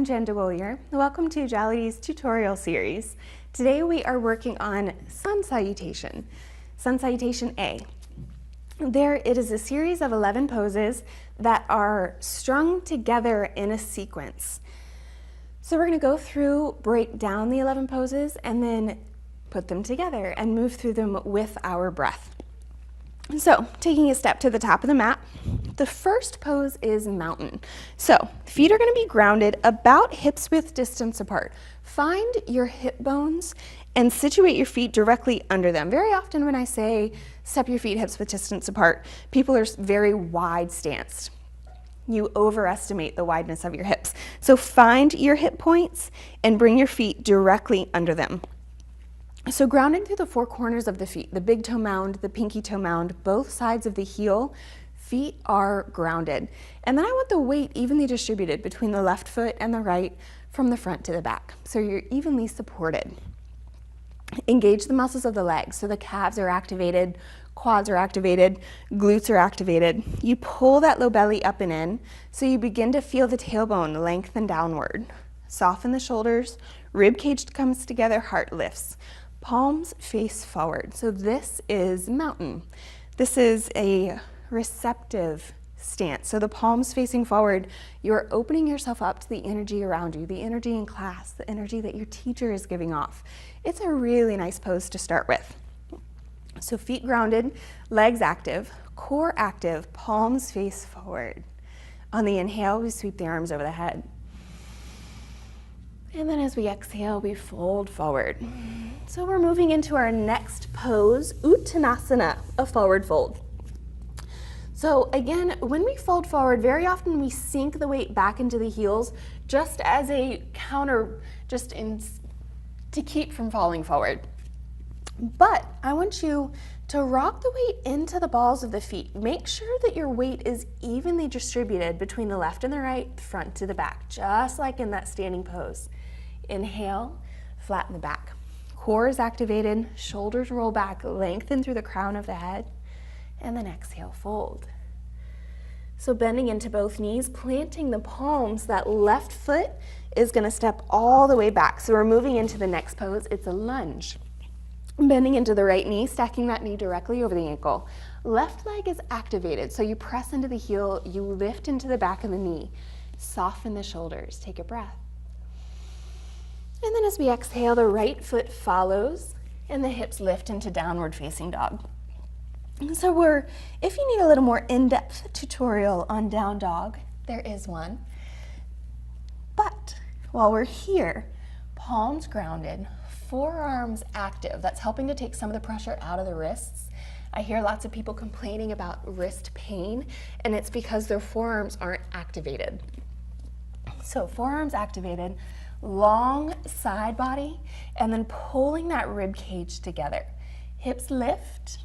Jen DeWillier. Welcome to Jali's tutorial series. Today we are working on Sun Salutation A. It is a series of 11 poses that are strung together in a sequence. So we're going to go through, break down the 11 poses, and then put them together and move through them with our breath. So, taking a step to the top of the mat, the first pose is mountain. So, feet are going to be grounded about hips width distance apart. Find your hip bones and situate your feet directly under them. Very often when I say step your feet hips width distance apart, people are very wide stanced. You overestimate the wideness of your hips. So find your hip points and bring your feet directly under them. So grounding through the four corners of the feet, the big toe mound, the pinky toe mound, both sides of the heel, feet are grounded. And then I want the weight evenly distributed between the left foot and the right from the front to the back. So you're evenly supported. Engage the muscles of the legs. So the calves are activated, quads are activated, glutes are activated. You pull that low belly up and in, so you begin to feel the tailbone lengthen downward. Soften the shoulders, rib cage comes together, heart lifts. Palms face forward. So this is mountain. This is a receptive stance. So the palms facing forward, you're opening yourself up to the energy around you, the energy in class, the energy that your teacher is giving off. It's a really nice pose to start with. So feet grounded, legs active, core active, palms face forward. On the inhale, we sweep the arms over the head. And then as we exhale, we fold forward. So we're moving into our next pose, Uttanasana, a forward fold. So again, when we fold forward, very often we sink the weight back into the heels just as a counter, to keep from falling forward. But I want you to rock the weight into the balls of the feet. Make sure that your weight is evenly distributed between the left and the right, front to the back, just like in that standing pose. Inhale, flatten the back. Core is activated, shoulders roll back, lengthen through the crown of the head, and then exhale, fold. So bending into both knees, planting the palms, that left foot is gonna step all the way back. So we're moving into the next pose, it's a lunge. Bending into the right knee, stacking that knee directly over the ankle. Left leg is activated, so you press into the heel, you lift into the back of the knee. Soften the shoulders, take a breath. And then as we exhale, the right foot follows and the hips lift into downward facing dog. And so if you need a little more in-depth tutorial on down dog, there is one. But while we're here, palms grounded, forearms active. That's helping to take some of the pressure out of the wrists. I hear lots of people complaining about wrist pain, and it's because their forearms aren't activated. So forearms activated, long side body, and then pulling that rib cage together. Hips lift,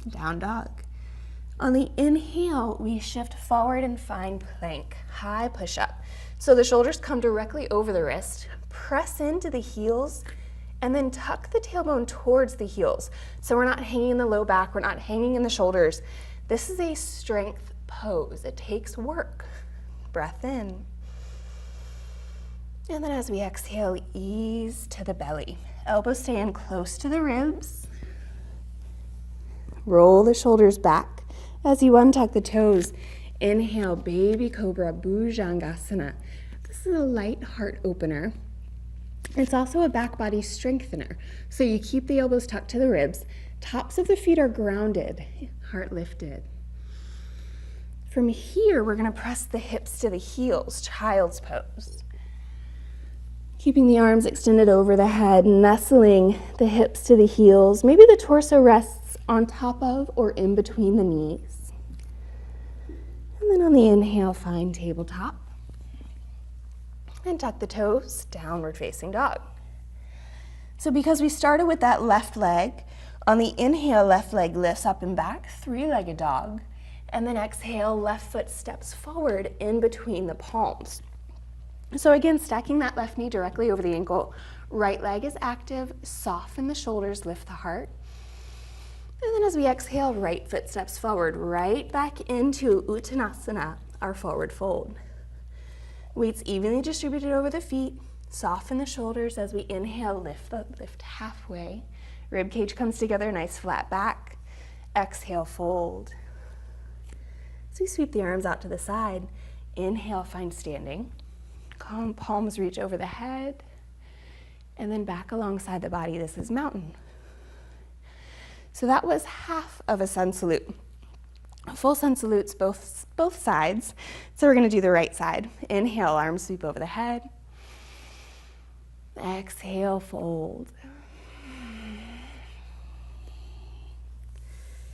down dog. On the inhale, we shift forward and find plank, high push up. So the shoulders come directly over the wrist, press into the heels, and then tuck the tailbone towards the heels. So we're not hanging in the low back, we're not hanging in the shoulders. This is a strength pose. It takes work. Breath in. And then as we exhale, ease to the belly. Elbows stay in close to the ribs. Roll the shoulders back. As you untuck the toes, inhale, baby cobra, bhujangasana. This is a light heart opener. It's also a back body strengthener. So you keep the elbows tucked to the ribs. Tops of the feet are grounded, heart lifted. From here, we're gonna press the hips to the heels, child's pose. Keeping the arms extended over the head, nestling the hips to the heels. Maybe the torso rests on top of or in between the knees. And then on the inhale, find tabletop. And tuck the toes, downward facing dog. So because we started with that left leg, on the inhale, left leg lifts up and back, three-legged dog. And then exhale, left foot steps forward in between the palms. So again, stacking that left knee directly over the ankle. Right leg is active, soften the shoulders, lift the heart. And then as we exhale, right foot steps forward, right back into Uttanasana, our forward fold. Weights evenly distributed over the feet. Soften the shoulders as we inhale, lift halfway. Rib cage comes together, nice flat back. Exhale, fold. So we sweep the arms out to the side. Inhale, find standing. Palms reach over the head. And then back alongside the body. This is mountain. So that was half of a sun salute. Full sun salutes both sides. So we're going to do the right side. Inhale, arms sweep over the head. Exhale, fold.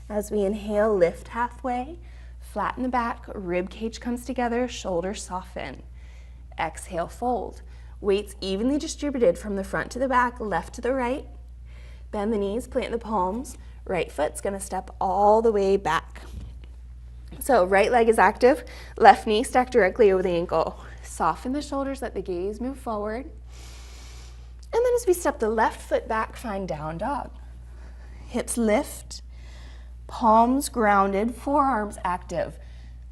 As we inhale, lift halfway. Flatten the back, rib cage comes together, shoulders soften. Exhale, fold. Weights evenly distributed from the front to the back, left to the right. Bend the knees, plant the palms. Right foot's gonna step all the way back. So right leg is active, left knee stacked directly over the ankle. Soften the shoulders, let the gaze move forward. And then as we step the left foot back, find down dog. Hips lift, palms grounded, forearms active.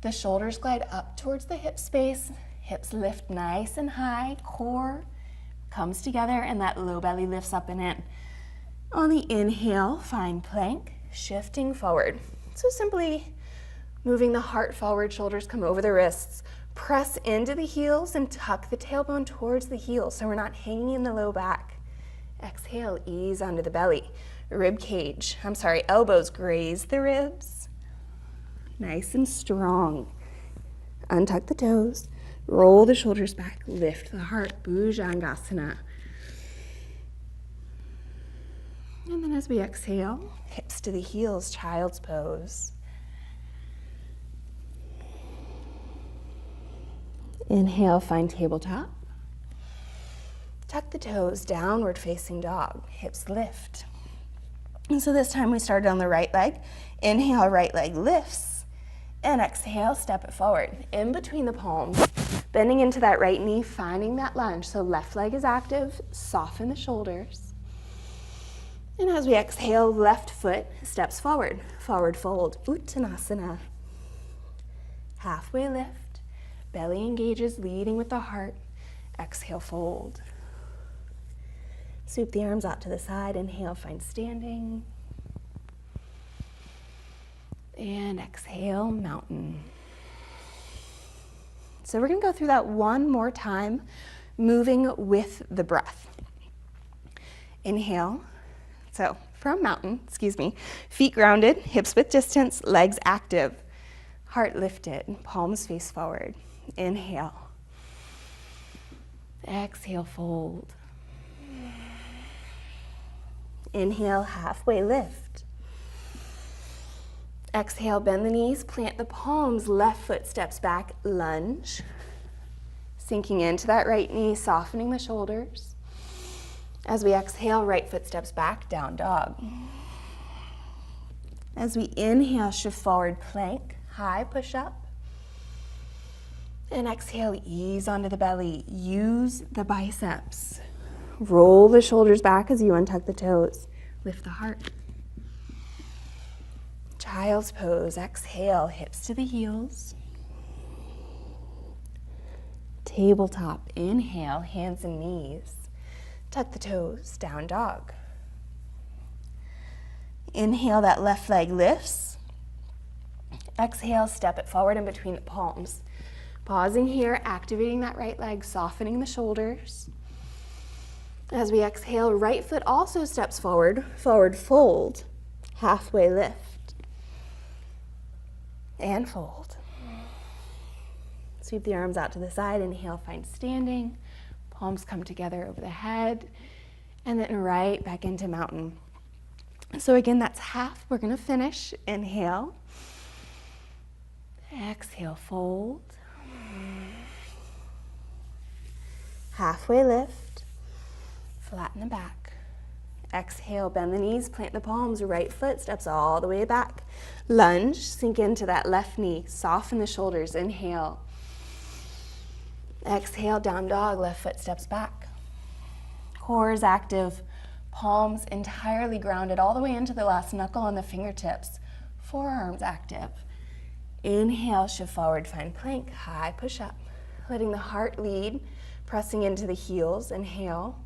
The shoulders glide up towards the hip space. Hips lift nice and high, core comes together, and that low belly lifts up and in. On the inhale, find plank, shifting forward. So simply moving the heart forward, shoulders come over the wrists. Press into the heels and tuck the tailbone towards the heels so we're not hanging in the low back. Exhale, ease onto the belly. Elbows graze the ribs. Nice and strong. Untuck the toes. Roll the shoulders back, lift the heart, Bhujangasana. And then as we exhale, hips to the heels, child's pose. Inhale, find tabletop. Tuck the toes, downward facing dog, hips lift. And so this time we started on the right leg. Inhale, right leg lifts. And exhale, step it forward. In between the palms, bending into that right knee, finding that lunge. So left leg is active, soften the shoulders. And as we exhale, left foot steps forward. Forward fold, Uttanasana. Halfway lift, belly engages, leading with the heart. Exhale, fold. Sweep the arms out to the side. Inhale, find standing. And exhale, mountain. So we're going to go through that one more time, moving with the breath. Inhale. So from mountain, feet grounded, hips width distance, legs active, heart lifted, palms face forward. Inhale. Exhale, fold. Inhale, halfway lift. Exhale, bend the knees, plant the palms, left foot steps back, lunge. Sinking into that right knee, softening the shoulders. As we exhale, right foot steps back, down dog. As we inhale, shift forward, plank, high push up. And exhale, ease onto the belly. Use the biceps. Roll the shoulders back as you untuck the toes. Lift the heart. Child's pose. Exhale, hips to the heels. Tabletop. Inhale, hands and knees. Tuck the toes, down dog. Inhale, that left leg lifts. Exhale, step it forward in between the palms. Pausing here, activating that right leg, softening the shoulders. As we exhale, right foot also steps forward, forward fold, halfway lift, and fold. Sweep the arms out to the side, inhale, find standing, palms come together over the head, and then right back into mountain. So again, that's half. We're gonna finish. Inhale, exhale, fold, halfway lift, flatten the back. Exhale, bend the knees, plant the palms, right foot steps all the way back. Lunge, sink into that left knee, soften the shoulders, inhale. Exhale, down dog, left foot steps back. Core is active, palms entirely grounded all the way into the last knuckle on the fingertips. Forearms active. Inhale, shift forward, find plank, high push up. letting the heart lead, pressing into the heels. Inhale.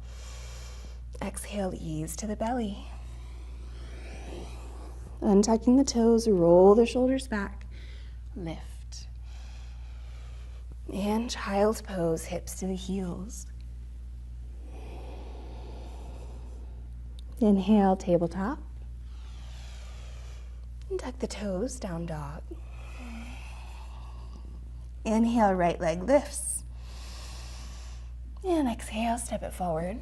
Exhale, ease to the belly. Untucking the toes, roll the shoulders back, lift. And child's pose, hips to the heels. Inhale, tabletop. And tuck the toes, down dog. Inhale, right leg lifts. And exhale, step it forward.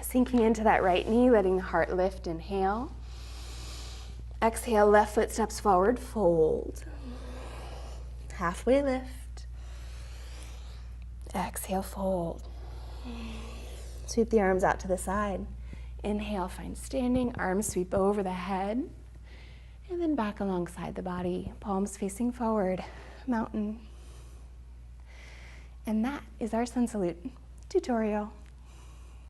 Sinking into that right knee, letting the heart lift. Inhale. Exhale, left foot steps forward, fold. Halfway lift. Exhale, fold. Sweep the arms out to the side. Inhale, find standing, arms sweep over the head. And then back alongside the body, palms facing forward, mountain. And that is our sun salute tutorial.